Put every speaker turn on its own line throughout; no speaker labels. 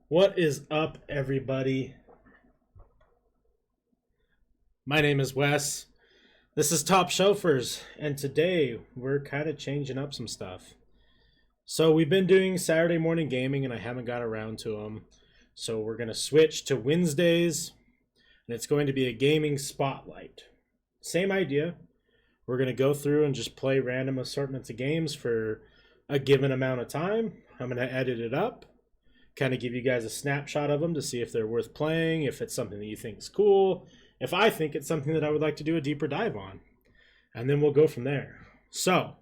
What is up, everybody? My name is Wes. This is Top Chauffeurs, and today we're kind of changing up some stuff. So we've been doing Saturday morning gaming, and I haven't got around to them. So we're going to switch to Wednesdays, and it's going to be a gaming spotlight. Same idea. We're going to go through and just play random assortments of games for a given amount of time. I'm going to edit it up, kind of give you guys a snapshot of them to see if they're worth playing, if it's something that you think is cool, if I think it's something that I would like to do a deeper dive on. And then we'll go from there. So,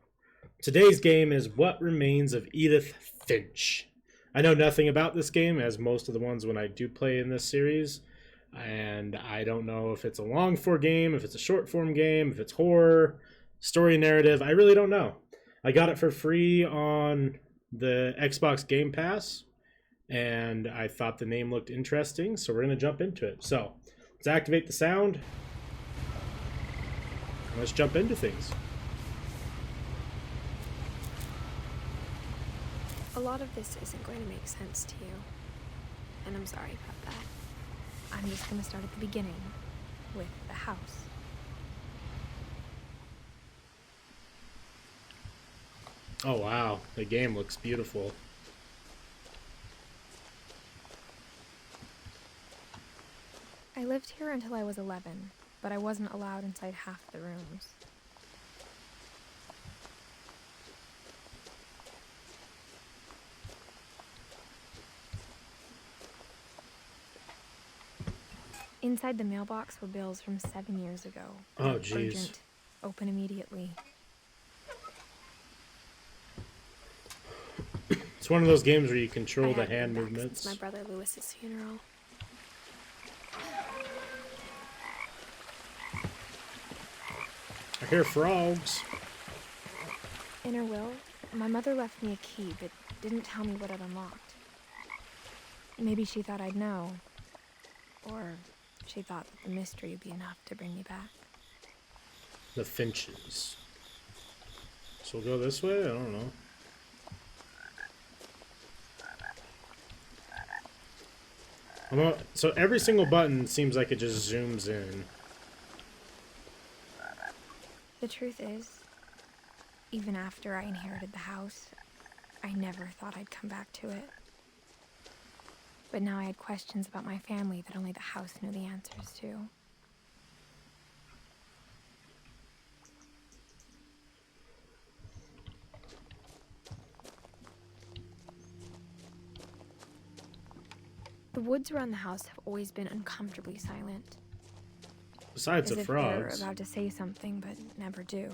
today's game is What Remains of Edith Finch. I know nothing about this game, as most of the ones when I do play in this series. And I don't know if it's a long form game, if it's a short form game, if it's horror, story narrative. I really don't know. I got it for free on the Xbox Game Pass, and I thought the name looked interesting, so we're going to jump into it. So, let's activate the sound. Let's jump into things.
A lot of this isn't going to make sense to you, and I'm sorry about that. I'm just going to start at the beginning, with the house.
Oh wow, the game looks beautiful.
I lived here until I was 11, but I wasn't allowed inside half the rooms. Inside the mailbox were bills from 7 years ago.
Oh, jeez.
Urgent. Open immediately.
It's one of those games where you control the
I
hand
hadn't been back
movements.
since my brother Lewis's funeral.
I hear frogs.
In her will, my mother left me a key, but didn't tell me what it unlocked. Maybe she thought I'd know. Or she thought that the mystery would be enough to bring me back.
The Finches. So we'll go this way? I don't know. So every single button seems like it just zooms in.
The truth is, even after I inherited the house, I never thought I'd come back to it. But now I had questions about my family that only the house knew the answers to. The woods around the house have always been uncomfortably silent.
Besides
As
the
if they're
frogs.
about to say something, but never do.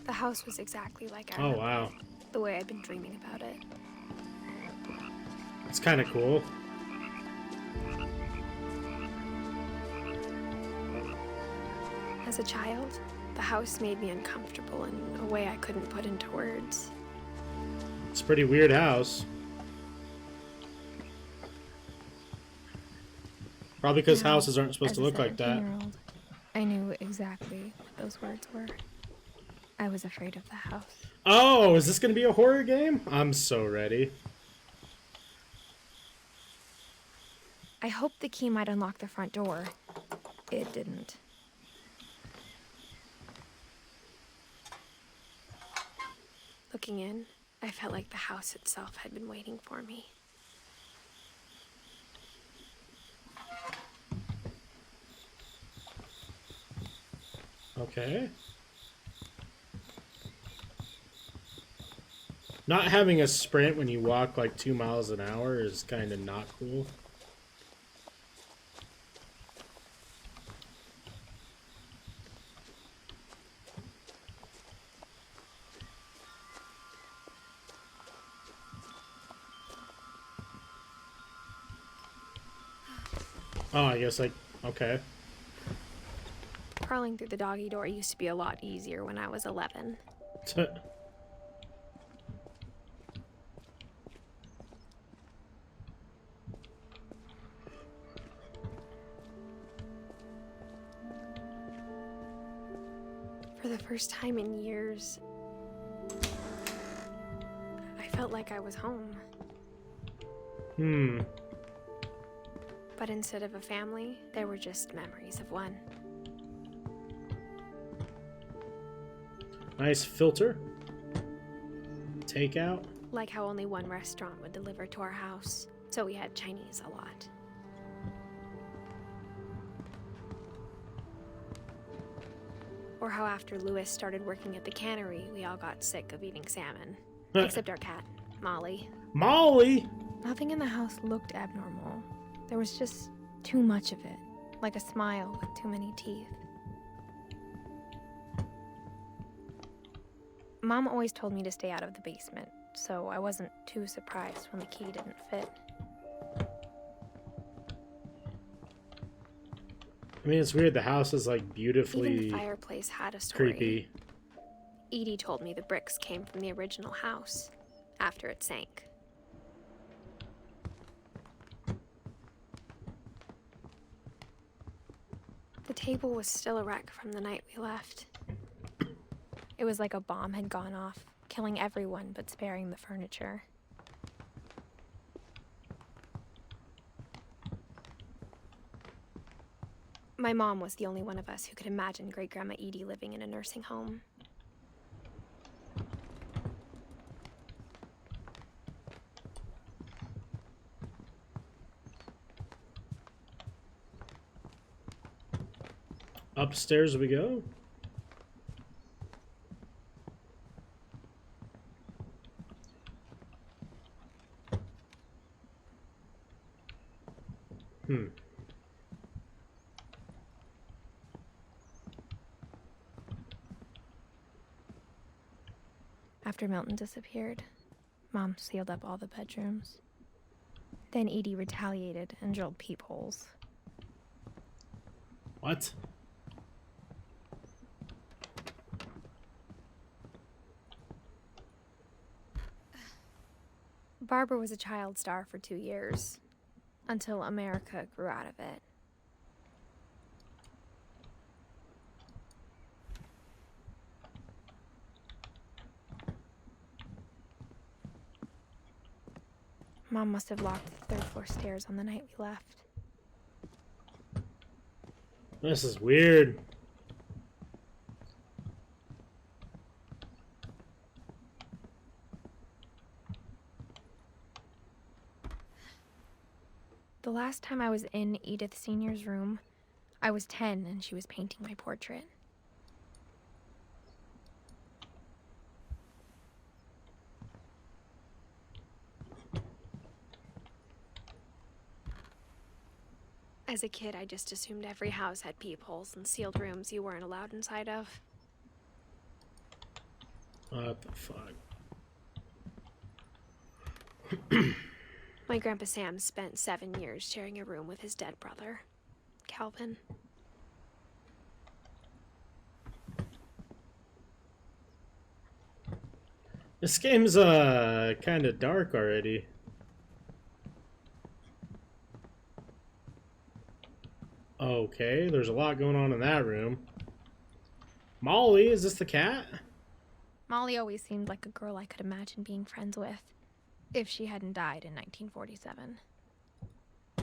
The house was exactly like I
Oh
remembered
wow.
it, the way I'd been dreaming about it.
It's kind of cool.
As a child, the house made me uncomfortable in a way I couldn't put into words.
It's a pretty weird house. Probably because
Now,
houses aren't supposed
as
to
a
look like that.
17-year-old, I knew exactly what those words were. I was afraid of the house.
Oh, is this going to be a horror game? I'm so ready.
I hoped the key might unlock the front door. It didn't. Looking in, I felt like the house itself had been waiting for me.
Okay. Not having a sprint when you walk like 2 miles an hour is kind of not cool. Oh, I guess like, okay.
Crawling through the doggy door used to be a lot easier when I was 11. For the first time in years, I felt like I was home. But instead of a family, there were just memories of one.
Nice filter. Takeout.
Like how only one restaurant would deliver to our house, so we had Chinese a lot. Or how after Louis started working at the cannery, we all got sick of eating salmon. Except our cat, Molly.
Molly?
Nothing in the house looked abnormal. There was just too much of it, like a smile with too many teeth. Mom always told me to stay out of the basement, so I wasn't too surprised when the key didn't fit.
I mean, it's weird. The house is like beautifully
Even the fireplace had a story.
creepy.
Edie told me the bricks came from the original house, after it sank. The table was still a wreck from the night we left. It was like a bomb had gone off, killing everyone but sparing the furniture. My mom was the only one of us who could imagine Great-Grandma Edie living in a nursing home.
Upstairs we go.
After Milton disappeared, Mom sealed up all the bedrooms. Then Edie retaliated and drilled peepholes.
What?
Barbara was a child star for 2 years, until America grew out of it. Mom must have locked the 3rd floor stairs on the night we left.
This is weird.
The last time I was in Edith Sr.'s room, I was 10 and she was painting my portrait. As a kid, I just assumed every house had peepholes and sealed rooms you weren't allowed inside of.
What the fuck?
My Grandpa Sam spent 7 years sharing a room with his dead brother, Calvin.
This game's kind of dark already. Okay, there's a lot going on in that room. Molly, is this the cat?
Molly always seemed like a girl I could imagine being friends with, if she hadn't died in 1947.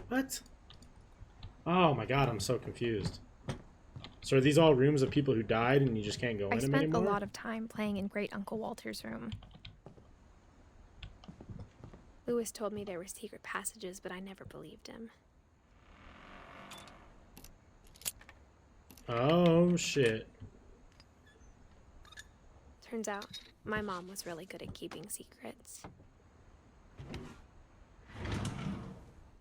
What? Oh my god, I'm so confused. So are these all rooms of people who died and you just can't go in them anymore?
I spent a lot of time playing in Great Uncle Walter's room. Louis told me there were secret passages, but I never believed him.
Oh shit.
Turns out, my mom was really good at keeping secrets.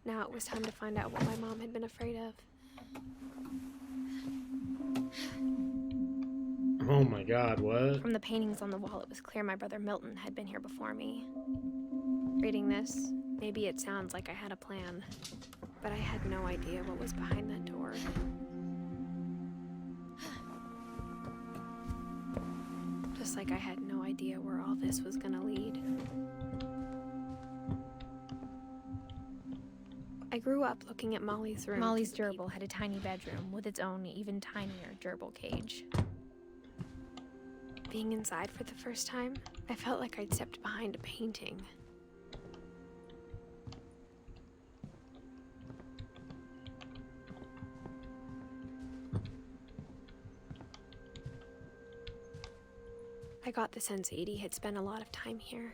Now it was time to find out what my mom had been afraid of.
Oh my god, what?
From the paintings on the wall, it was clear my brother Milton had been here before me. Reading this, maybe it sounds like I had a plan, but I had no idea what was behind that door. Just like I had no idea where all this was gonna lead. I grew up looking at Molly's room. Molly's gerbil had a tiny bedroom with its own, even tinier gerbil cage. Being inside for the first time, I felt like I'd stepped behind a painting. I got the sense Edie had spent a lot of time here,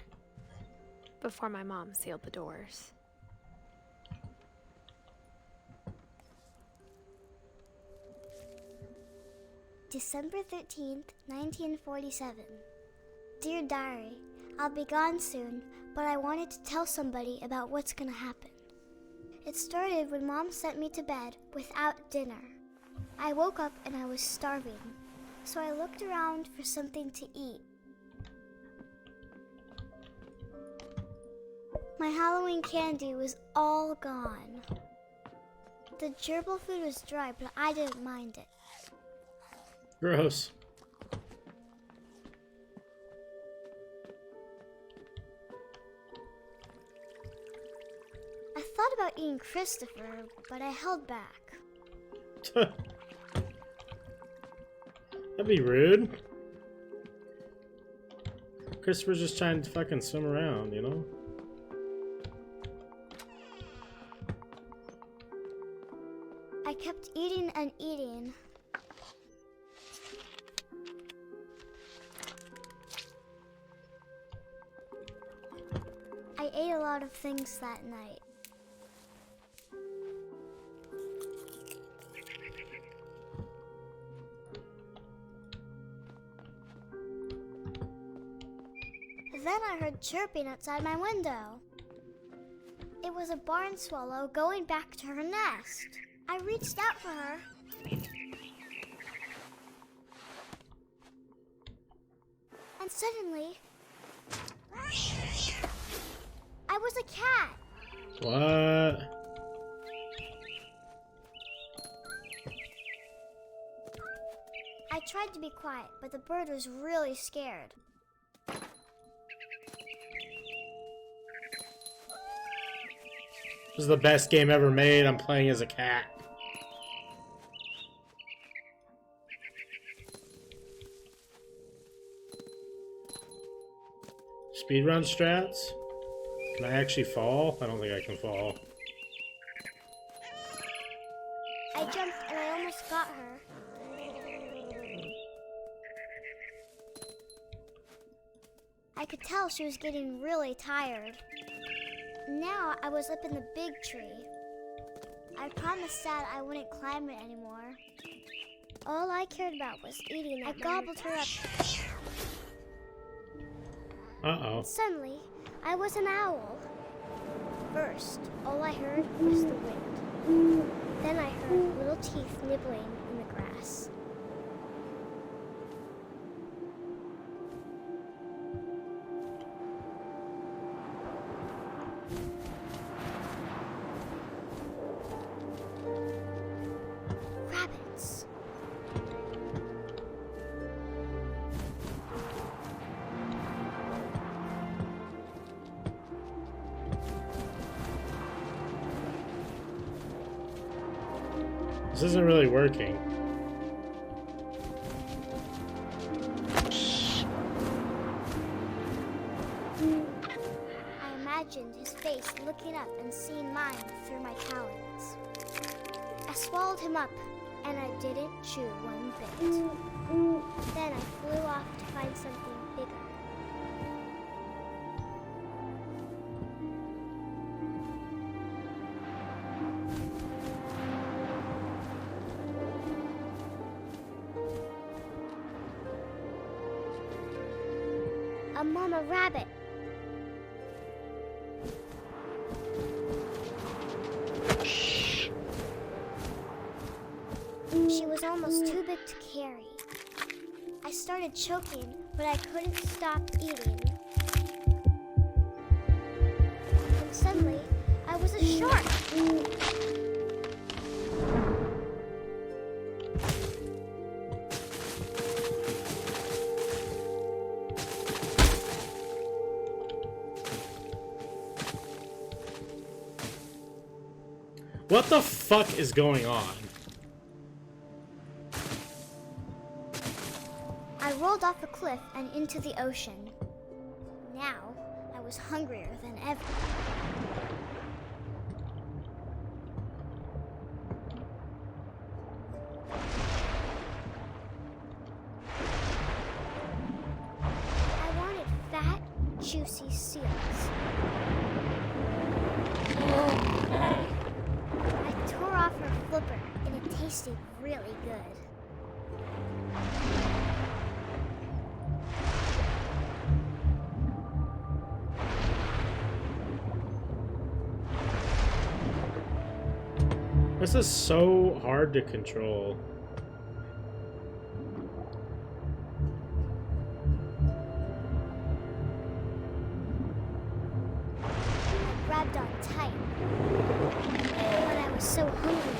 before my mom sealed the doors.
December 13th, 1947. Dear Diary, I'll be gone soon, but I wanted to tell somebody about what's gonna happen. It started when Mom sent me to bed without dinner. I woke up and I was starving, so I looked around for something to eat. My Halloween candy was all gone. The gerbil food was dry, but I didn't mind it.
Gross.
I thought about eating Christopher, but I held back.
That'd be rude. Christopher's just trying to fucking swim around, you know?
I kept eating and eating. I ate a lot of things that night. Then I heard chirping outside my window. It was a barn swallow going back to her nest. I reached out for her. And suddenly, I was a cat.
What?
I tried to be quiet, but the bird was really scared.
This is the best game ever made. I'm playing as a cat. Speedrun strats? Can I actually fall? I don't think I can fall.
I jumped and I almost got her. I could tell she was getting really tired. Now I was up in the big tree. I promised Dad I wouldn't climb it anymore. All I cared about was eating. I gobbled her up.
Uh-oh.
Suddenly, I was an owl. First, all I heard was the wind. Then I heard little teeth nibbling in the grass. Rabbits.
This isn't really working.
I imagined his face looking up and seeing mine through my talons. I swallowed him up, and I didn't chew one bit. Then I flew off to find something bigger. A mama rabbit. She was almost too big to carry. I started choking, but I couldn't stop eating. And suddenly, I was a shark.
What the fuck is going on?
I rolled off a cliff and into the ocean. Now, I was hungrier than ever. I wanted fat, juicy seals. I tore off her flipper, and it tasted really good.
This is so hard to control.
I grabbed on tight. When I was so hungry,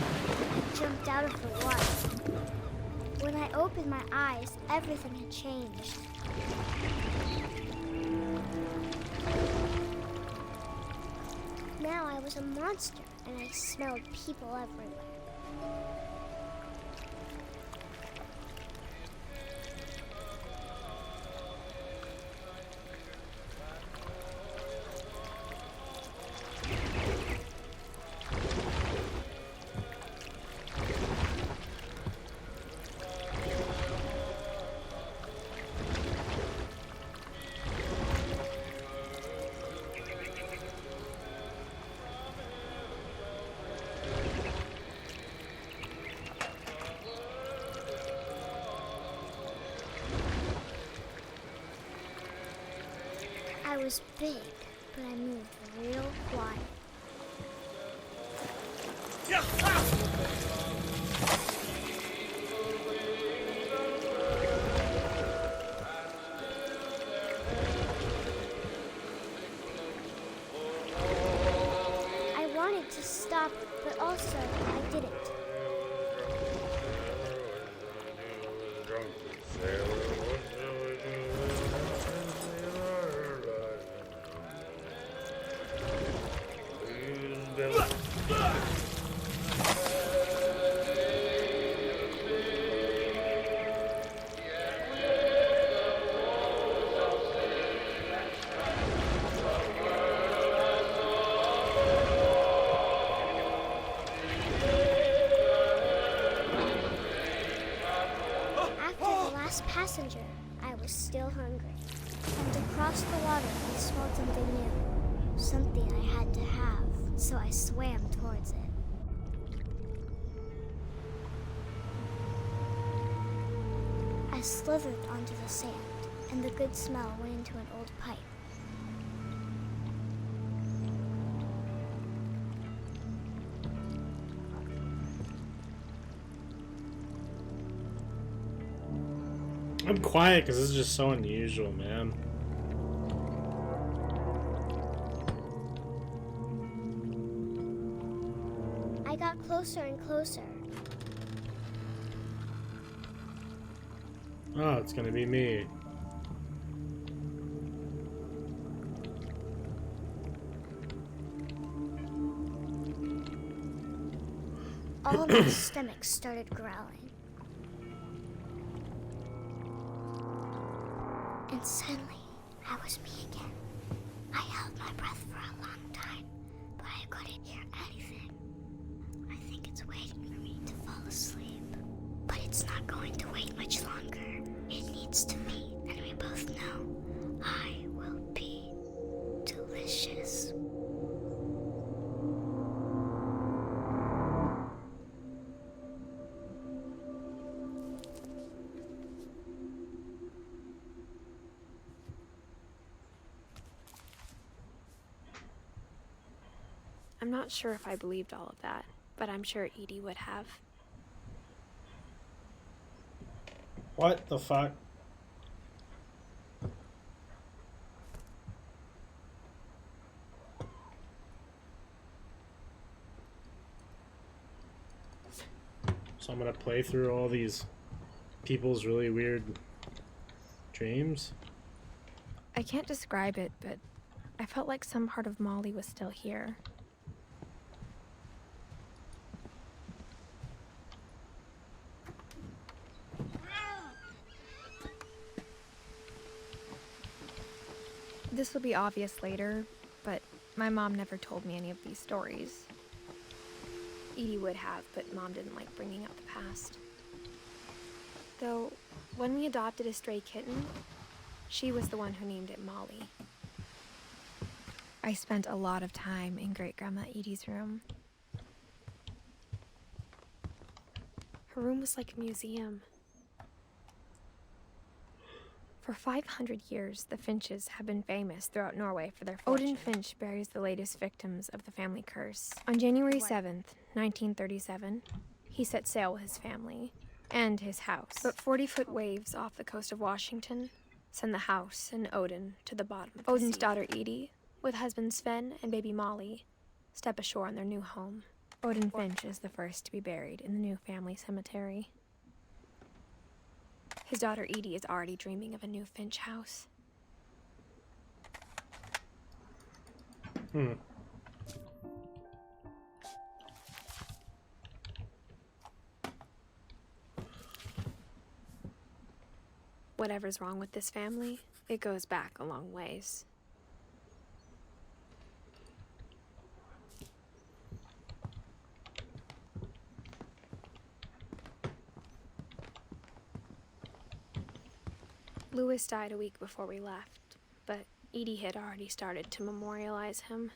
I jumped out of the water. When I opened my eyes, everything had changed. Now I was a monster, and I smelled people everywhere. I was big, but I moved real quiet. I wanted to stop, but also I didn't. Passenger, I was still hungry. And across the water, I smelled something new. Something I had to have, so I swam towards it. I slithered onto the sand, and the good smell went into an old pipe.
I'm quiet because this is just so unusual, man.
I got closer and closer.
Oh, it's gonna be me.
All my stomachs started growling. And suddenly, I was me again. I held my breath for a long time, but I couldn't hear anything. I think it's waiting for me to fall asleep. But it's not going to wait much longer. It needs to be, and we both know I will be delicious.
I'm not sure if I believed all of that, but I'm sure Edie would have.
What the fuck? So I'm gonna play through all these people's really weird dreams.
I can't describe it, but I felt like some part of Molly was still here. This will be obvious later, but my mom never told me any of these stories. Edie would have, but Mom didn't like bringing up the past. Though, when we adopted a stray kitten, she was the one who named it Molly. I spent a lot of time in Great-Grandma Edie's room. Her room was like a museum. For 500 years, the Finches have been famous throughout Norway for their fortune. Odin Finch buries the latest victims of the family curse. On January 7th, 1937, he set sail with his family and his house. But 40-foot waves off the coast of Washington send the house and Odin to the bottom of the Odin's sea. Daughter Edie, with husband Sven and baby Molly, step ashore on their new home. Odin Finch is the first to be buried in the new family cemetery. His daughter Edie is already dreaming of a new Finch house. Whatever's wrong with this family, it goes back a long ways. Louis died a week before we left, but Edie had already started to memorialize him.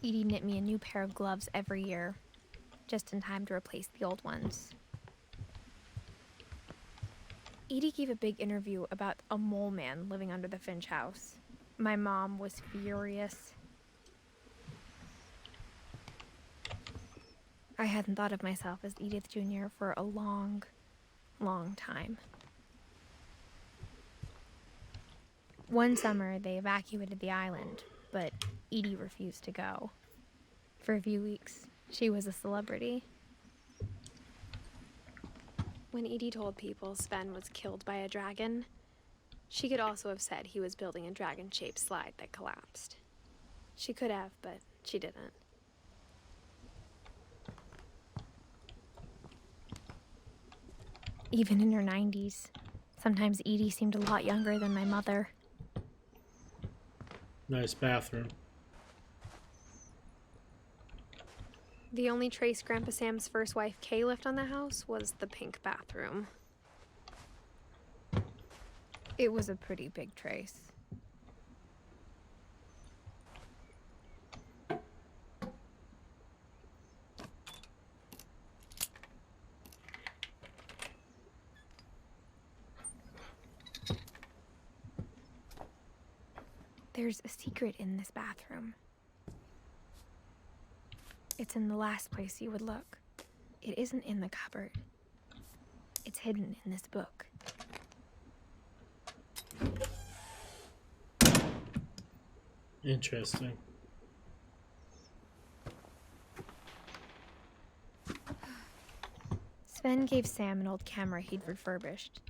Edie knit me a new pair of gloves every year, just in time to replace the old ones. Edie gave a big interview about a mole man living under the Finch house. My mom was furious. I hadn't thought of myself as Edith Jr. for a long, long time. One summer, they evacuated the island, but Edie refused to go. For a few weeks, she was a celebrity. When Edie told people Sven was killed by a dragon, she could also have said he was building a dragon-shaped slide that collapsed. She could have, but she didn't. Even in her 90s, sometimes Edie seemed a lot younger than my mother.
Nice bathroom.
The only trace Grandpa Sam's first wife, Kay, left on the house was the pink bathroom. It was a pretty big trace. There's a secret in this bathroom. It's in the last place you would look. It isn't in the cupboard. It's hidden in this book.
Interesting.
Sven gave Sam an old camera he'd refurbished.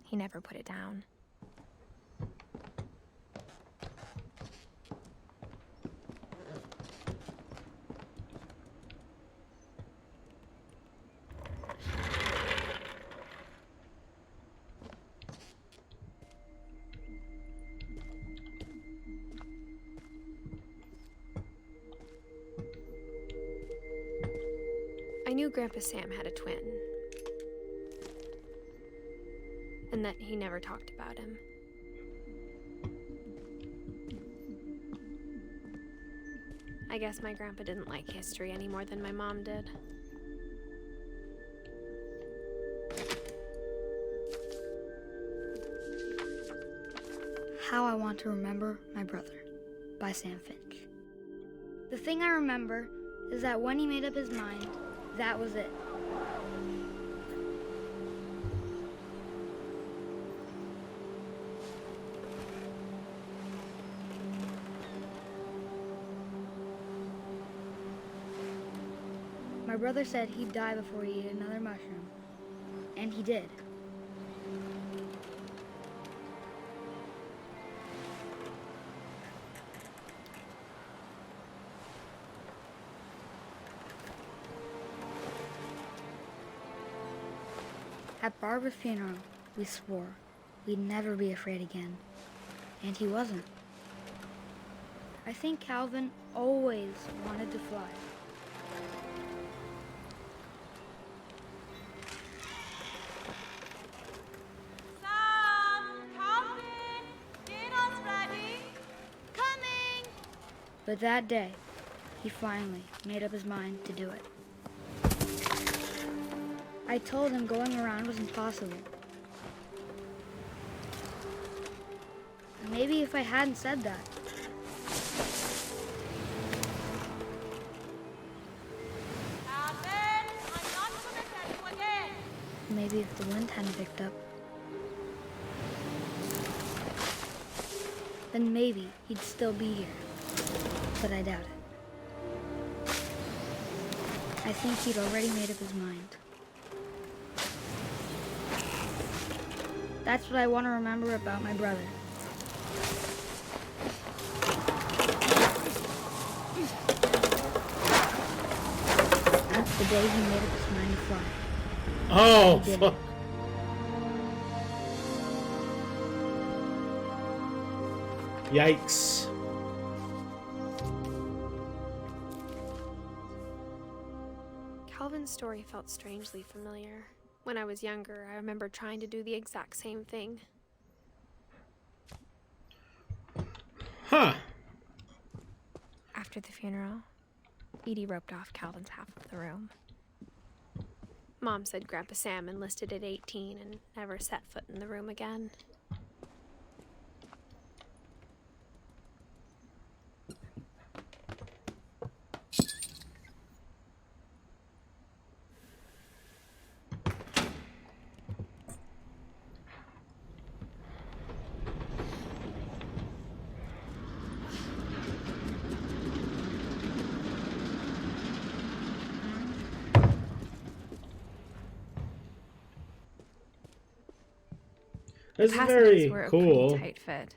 He never put it down. I knew Grandpa Sam had a twin, and that he never talked about him. I guess my grandpa didn't like history any more than my mom did.
How I Want to Remember My Brother by Sam Finch. The thing I remember is that when he made up his mind, that was it. My brother said he'd die before he ate another mushroom, and he did. At Barbara's funeral, we swore we'd never be afraid again. and he wasn't. I think Calvin always wanted to fly.
Sam! Calvin! Dinner's ready! Coming!
But that day, he finally made up his mind to do it. I told him going around was impossible. Maybe if I hadn't said that,
Calvin! I'm not gonna tell you again!
maybe if the wind hadn't picked up, then maybe he'd still be here. But I doubt it. I think he'd already made up his mind. That's what I want to remember about my brother. The day he made up his mind to fly.
Oh,
He did
fuck.
it.
Yikes.
Calvin's story felt strangely familiar. When I was younger, I remember trying to do the exact same thing.
Huh.
After the funeral, Edie roped off Calvin's half of the room. Mom said Grandpa Sam enlisted at 18 and never set foot in the room again.
This is
Passages
very
were a
cool.
pretty tight fit.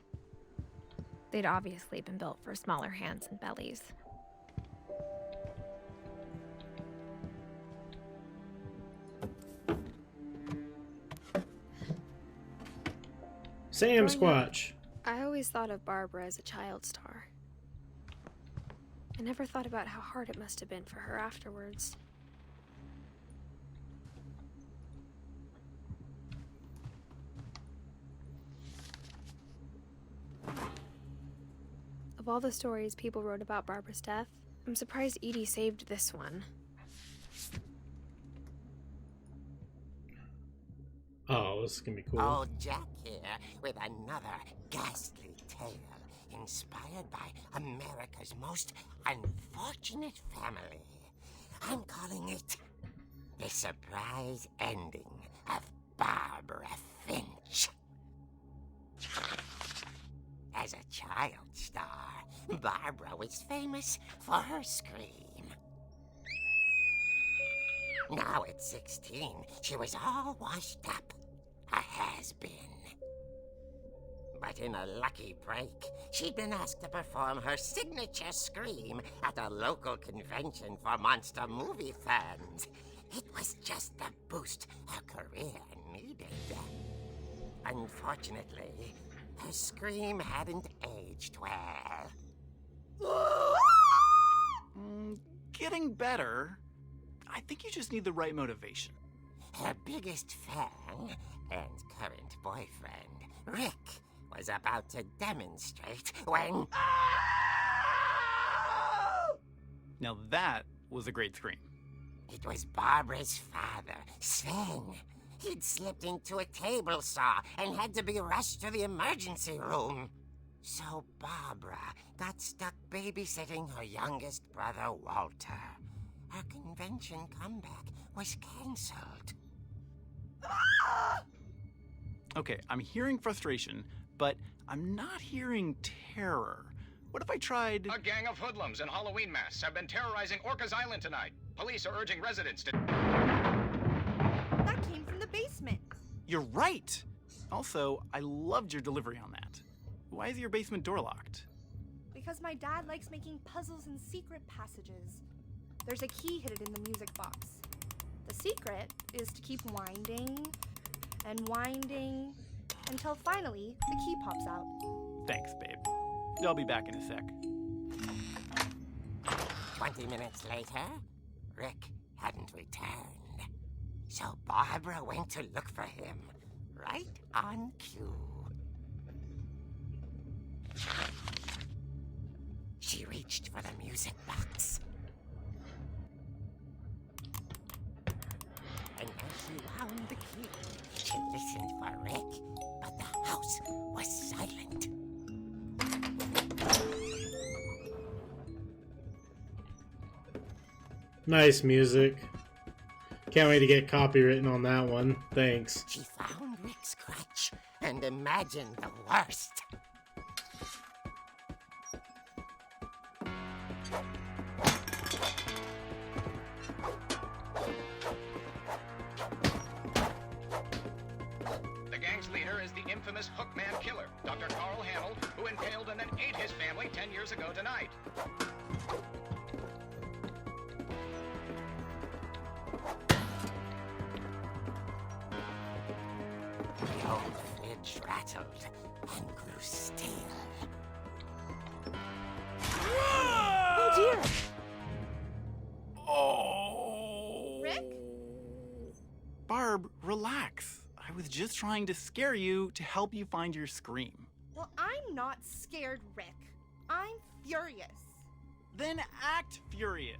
They'd obviously been built for smaller hands and bellies.
Sam
Growing up,
Squatch.
I always thought of Barbara as a child star. I never thought about how hard it must have been for her afterwards. Of all the stories people wrote about Barbara's death, I'm surprised Edie saved this one.
Oh, this is gonna be cool.
Old Jack here with another ghastly tale inspired by America's most unfortunate family. I'm calling it The Surprise Ending of Barbara Finch. As a child star, Barbara was famous for her scream. Now at 16, she was all washed up, a has-been. But in a lucky break, she'd been asked to perform her signature scream at a local convention for monster movie fans. It was just the boost her career needed. Unfortunately, her scream hadn't aged well.
Getting better. I think you just need the right motivation.
Her biggest fan and current boyfriend, Rick, was about to demonstrate when...
Now that was a great scream.
It was Barbara's father, Sven. He'd slipped into a table saw and had to be rushed to the emergency room. So Barbara got stuck babysitting her youngest brother, Walter. Her convention comeback was cancelled.
Okay, I'm hearing frustration, but I'm not hearing terror. What if I tried...
A gang of hoodlums in Halloween masks have been terrorizing Orcas Island tonight. Police are urging residents to...
That came from the basement.
You're right! Also, I loved your delivery on that. Why is your basement door locked?
Because my dad likes making puzzles and secret passages. There's a key hidden in the music box. The secret is to keep winding and winding until finally the key pops out.
Thanks, babe. I'll be back in a sec.
20 minutes later, Rick hadn't returned. So Barbara went to look for him, right on cue. She reached for the music box. And as she wound the key, she listened for Rick, but the house was silent.
Nice music. Can't wait to get copywritten on that one. Thanks.
She found Rick's crutch and imagined the worst.
The gang's leader is the infamous Hookman killer, Dr. Carl Hamill, who impaled and then ate his family 10 years ago tonight.
The old fridge rattled and grew stale.
Oh dear!
Oh!
Rick?
Barb, relax. I was just trying to scare you to help you find your scream.
Well, I'm not scared, Rick. I'm furious.
Then act furious.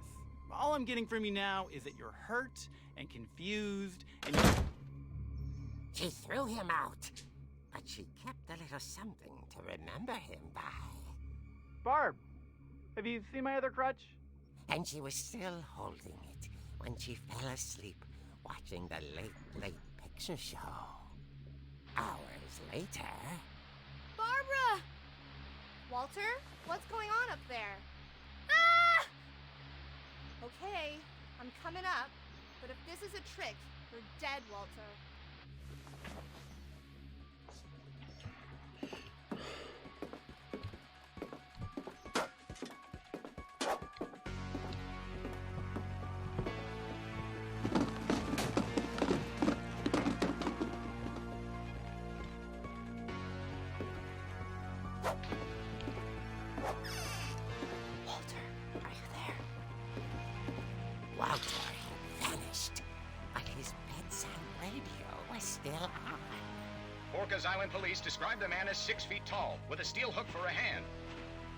All I'm getting from you now is that you're hurt and confused and
She threw him out, but she kept a little something to remember him by.
Barb, have you seen my other crutch?
And she was still holding it when she fell asleep watching the late picture show. Hours later...
Barbara! Walter, what's going on up there? Ah! Okay, I'm coming up, but if this is a trick, you're dead, Walter.
Walter had vanished, but his bedside radio was still on.
Orcas Island police describe the man as 6 feet tall, with a steel hook for a hand.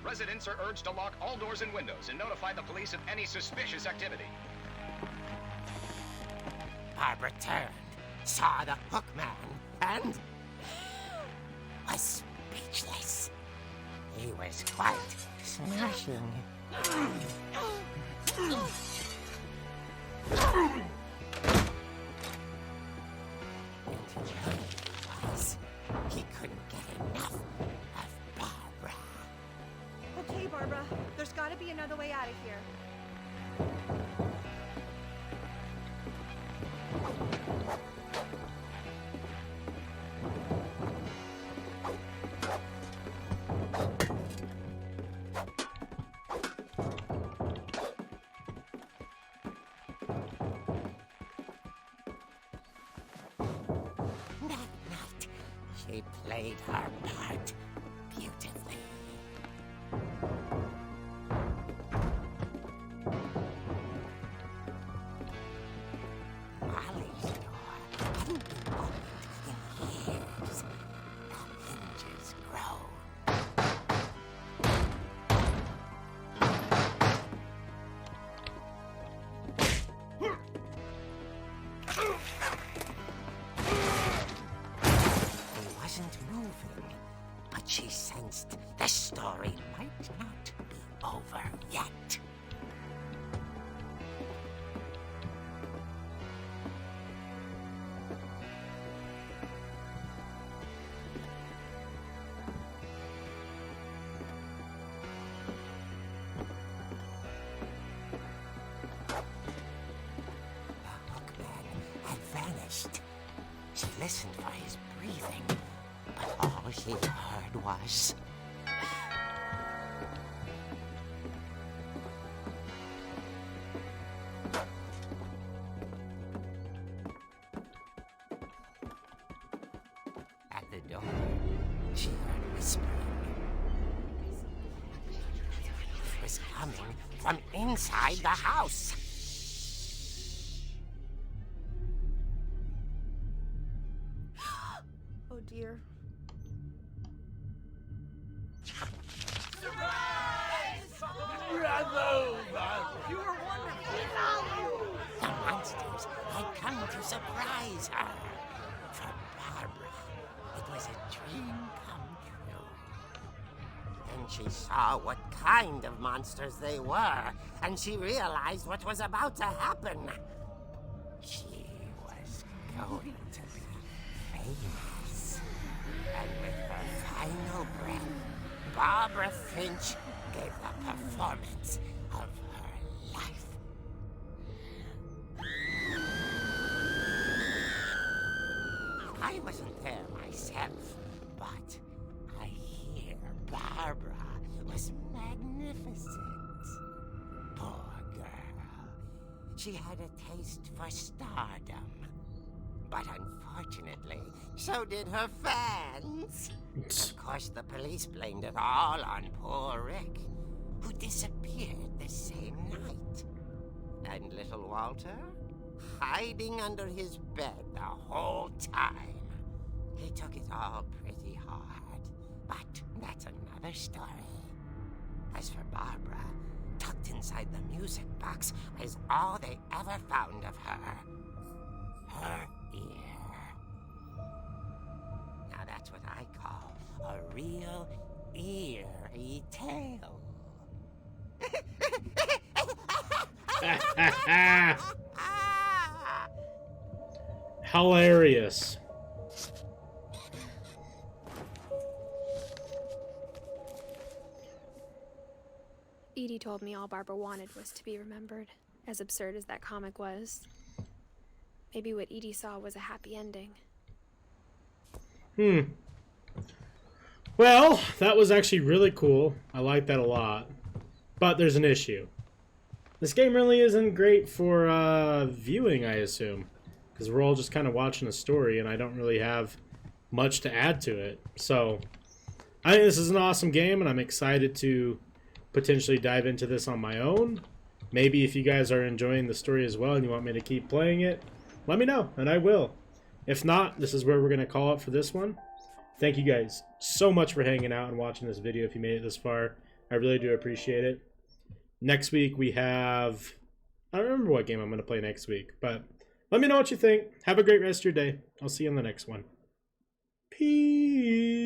Residents are urged to lock all doors and windows and notify the police of any suspicious activity.
Barbara turned, saw the hook man, and was speechless. He was quite smashing. He couldn't get enough of Barbara.
Okay, Barbara, there's gotta be another way out of here.
That night, she played her part beautifully. Molly's door hadn't been opened in years. The hinges groaned. He wasn't moving, but she sensed the story might not be over yet. The hookman had vanished. She listened for his breathing, but all she heard was... At the door, she heard whispering. coming from inside the house.
Oh dear.
The monsters had come to surprise her. For Barbara, it was a dream come true. Then she saw what kind of monsters they were, and she realized what was about to happen. She was going to be famous. And with her final breath, Barbara Finch gave the performance of her life. I wasn't there myself, but I hear Barbara was magnificent. Poor girl. She had a taste for stardom. But unfortunately, so did her fans. Of course, the police blamed it all on poor Rick, who disappeared the same night. And little Walter? Hiding under his bed the whole time. He took it all pretty hard, but that's another story. As for Barbara, tucked inside the music box was all they ever found of her. Her ear. Now that's what I call a real eerie tale.
Hilarious.
Edie told me all Barbara wanted was to be remembered, as absurd as that comic was. Maybe what Edie saw was a happy ending.
Well, that was actually really cool. I like that a lot. But there's an issue. This game really isn't great for viewing, I assume. Because we're all just kind of watching a story, and I don't really have much to add to it. So, I think this is an awesome game, and I'm excited to potentially dive into this on my own. Maybe if you guys are enjoying the story as well and you want me to keep playing it, let me know, and I will. If not, this is where we're going to call it for this one. Thank you guys so much for hanging out and watching this video if you made it this far. I really do appreciate it. Next week we have... I don't remember what game I'm going to play next week, but let me know what you think. Have a great rest of your day. I'll see you in the next one. Peace.